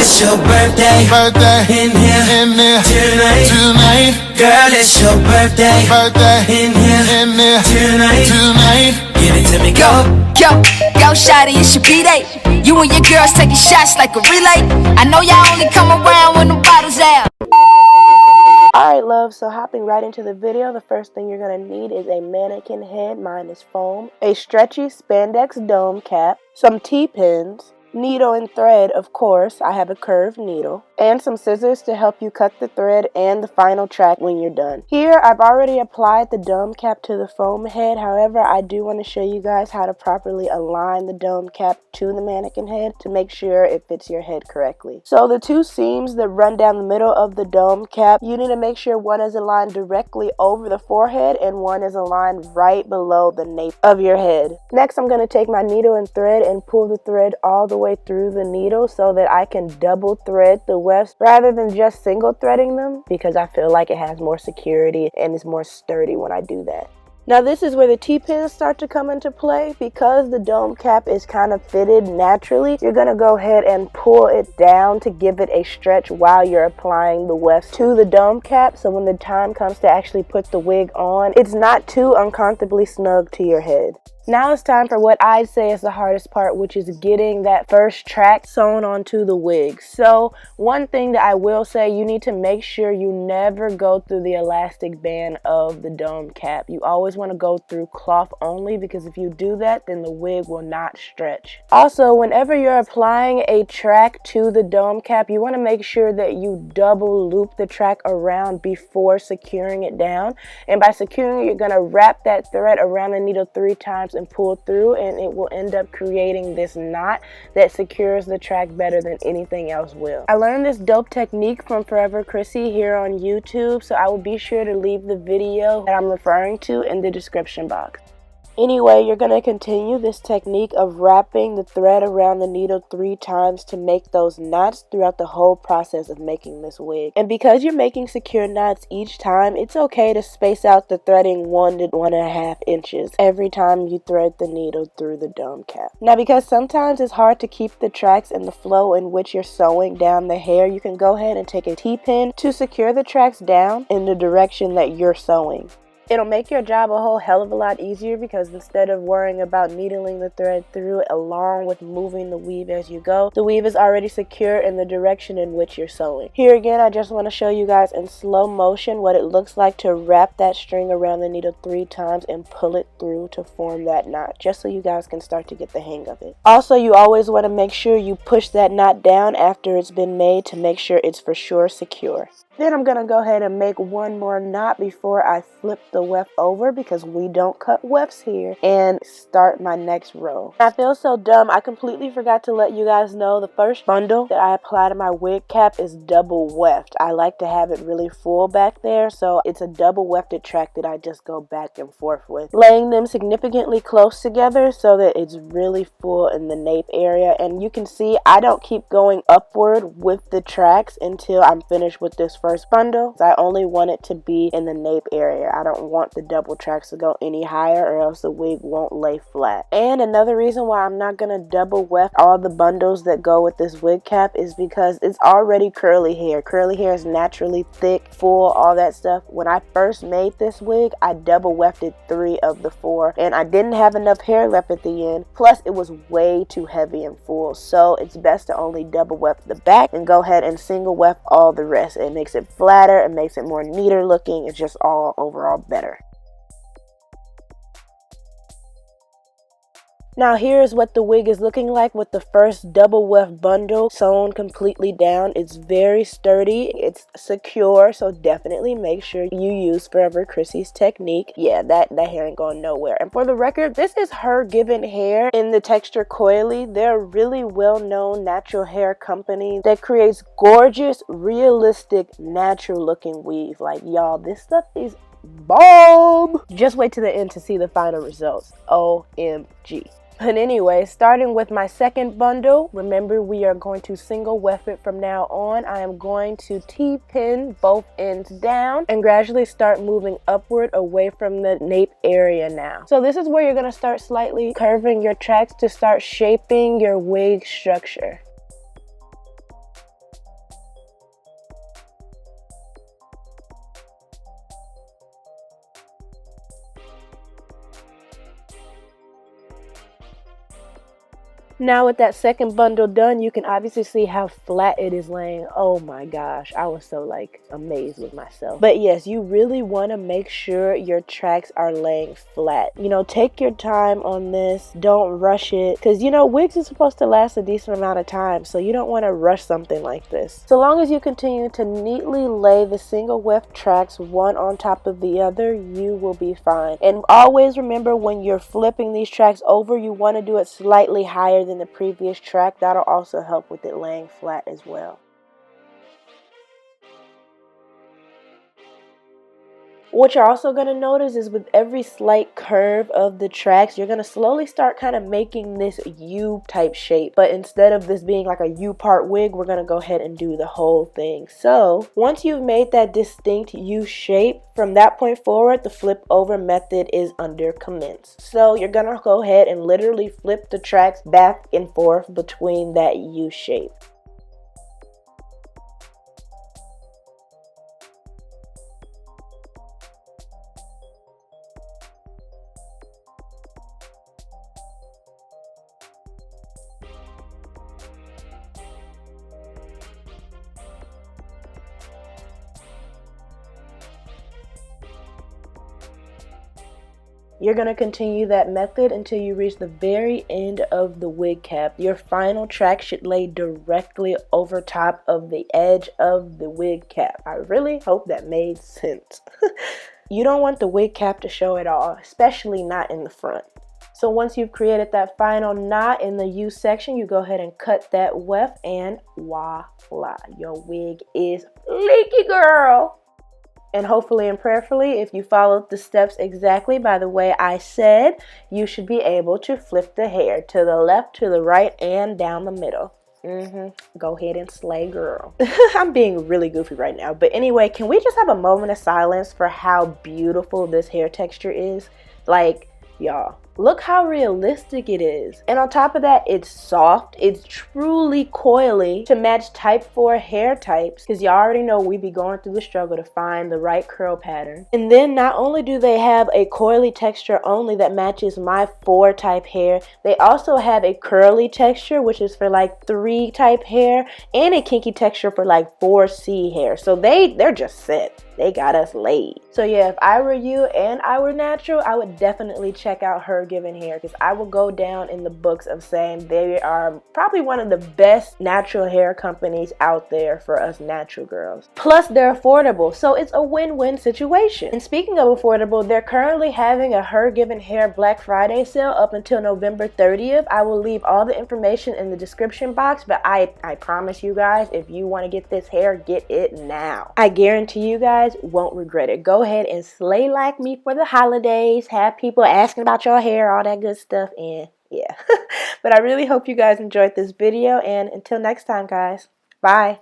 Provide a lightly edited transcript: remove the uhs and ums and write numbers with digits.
it's your birthday. In here tonight. Girl, it's your birthday. In here tonight. Give it to me, go. Yo, shawty, it's your B-Day. You and your girls taking shots like a relay. I know y'all only come around when the bottles out. Alright, love, so hopping right into the video, the first thing you're going to need is a mannequin head, mine is foam, a stretchy spandex dome cap, some T-pins, needle and thread, of course, I have a curved needle, and some scissors to help you cut the thread and the final track when you're done. Here, I've already applied the dome cap to the foam head, however, I do want to show you guys how to properly align the dome cap to the mannequin head to make sure it fits your head correctly. So the two seams that run down the middle of the dome cap, you need to make sure one is aligned directly over the forehead and one is aligned right below the nape of your head. Next, I'm going to take my needle and thread and pull the thread all the way through the needle so that I can double thread the wefts rather than just single threading them, because I feel like it has more security and is more sturdy when I do that. Now this is where the T-pins start to come into play. Because the dome cap is kind of fitted naturally, you're going to go ahead and pull it down to give it a stretch while you're applying the wefts to the dome cap, so when the time comes to actually put the wig on, it's not too uncomfortably snug to your head. Now it's time for what I'd say is the hardest part, which is getting that first track sewn onto the wig. So one thing that I will say, you need to make sure you never go through the elastic band of the dome cap. You always want to go through cloth only, because if you do that, then the wig will not stretch. Also, whenever you're applying a track to the dome cap, you want to make sure that you double loop the track around before securing it down. And by securing it, you're going to wrap that thread around the needle 3 times and pull through, and it will end up creating this knot that secures the track better than anything else will. I learned this dope technique from Forever Chrissy here on YouTube, so I will be sure to leave the video that I'm referring to in the description box. Anyway, you're going to continue this technique of wrapping the thread around the needle 3 times to make those knots throughout the whole process of making this wig. And because you're making secure knots each time, it's okay to space out the threading 1 to 1.5 inches every time you thread the needle through the dome cap. Now, because sometimes it's hard to keep the tracks in the flow in which you're sewing down the hair, you can go ahead and take a T-pin to secure the tracks down in the direction that you're sewing. It'll make your job a whole hell of a lot easier, because instead of worrying about needling the thread through along with moving the weave as you go, the weave is already secure in the direction in which you're sewing. Here again, I just want to show you guys in slow motion what it looks like to wrap that string around the needle 3 times and pull it through to form that knot, just so you guys can start to get the hang of it. Also, you always want to make sure you push that knot down after it's been made to make sure it's for sure secure. Then I'm going to go ahead and make one more knot before I flip the weft over, because we don't cut wefts here, and start my next row. I feel so dumb. I completely forgot to let you guys know the first bundle that I apply to my wig cap is double weft. I like to have it really full back there, so it's a double wefted track that I just go back and forth with, laying them significantly close together so that it's really full in the nape area. And you can see I don't keep going upward with the tracks until I'm finished with this first bundle. I only want it to be in the nape area. I don't want the double tracks to go any higher, or else the wig won't lay flat. And another reason why I'm not going to double weft all the bundles that go with this wig cap is because it's already curly hair. Curly hair is naturally thick, full, all that stuff. When I first made this wig, I double wefted 3 of the 4, and I didn't have enough hair left at the end. Plus, it was way too heavy and full, so it's best to only double weft the back and go ahead and single weft all the rest. It makes it flatter, it makes it more neater looking, it's just all overall better. Now here's what the wig is looking like with the first double weft bundle sewn completely down. It's very sturdy, it's secure, so definitely make sure you use Forever Chrissy's technique. Yeah, that hair ain't going nowhere. And for the record, this is Hergivenhair in the texture Coily. They're a really well-known natural hair company that creates gorgeous, realistic, natural looking weave. Like, y'all, this stuff is bomb. Just wait to the end to see the final results. OMG. But anyway, starting with my second bundle, remember we are going to single weft it from now on. I am going to T-pin both ends down and gradually start moving upward away from the nape area now. So this is where you're going to start slightly curving your tracks to start shaping your wig structure. Now with that second bundle done, you can obviously see how flat it is laying. Oh my gosh, I was so like amazed with myself. But yes, you really want to make sure your tracks are laying flat. You know, take your time on this. Don't rush it, because you know, wigs are supposed to last a decent amount of time, so you don't want to rush something like this. So long as you continue to neatly lay the single weft tracks one on top of the other, you will be fine. And always remember, when you're flipping these tracks over, you want to do it slightly higher than the previous track. That'll also help with it laying flat as well. What you're also going to notice is with every slight curve of the tracks, you're going to slowly start kind of making this U type shape. But instead of this being like a U part wig, we're going to go ahead and do the whole thing. So once you've made that distinct U shape, from that point forward, the flip over method is under commence. So you're going to go ahead and literally flip the tracks back and forth between that U shape. You're going to continue that method until you reach the very end of the wig cap. Your final track should lay directly over top of the edge of the wig cap. I really hope that made sense. You don't want the wig cap to show at all, especially not in the front. So once you've created that final knot in the U section, you go ahead and cut that weft, and voila, your wig is leaky, girl. And hopefully and prayerfully, if you followed the steps exactly by the way I said, you should be able to flip the hair to the left, to the right, and down the middle. Go ahead and slay, girl. I'm being really goofy right now. But anyway, can we just have a moment of silence for how beautiful this hair texture is? Like, y'all, look how realistic it is. And on top of that, it's soft. It's truly coily to match type 4 hair types, because you already know we be going through the struggle to find the right curl pattern. And then not only do they have a coily texture only that matches my 4 type hair, they also have a curly texture, which is for like 3 type hair, and a kinky texture for like 4C hair. So they're just set. They got us laid. So yeah, if I were you and I were natural, I would definitely check out Hergivenhair, because I will go down in the books of saying they are probably one of the best natural hair companies out there for us natural girls. Plus they're affordable, so it's a win-win situation. And speaking of affordable, they're currently having a Hergivenhair Black Friday sale up until November 30th. I will leave all the information in the description box, but I promise you guys, if you want to get this hair, get it now. I guarantee you guys won't regret it. Go ahead and slay like me for the holidays. Have people asking about your hair, all that good stuff, and yeah. But I really hope you guys enjoyed this video, and until next time, guys, bye.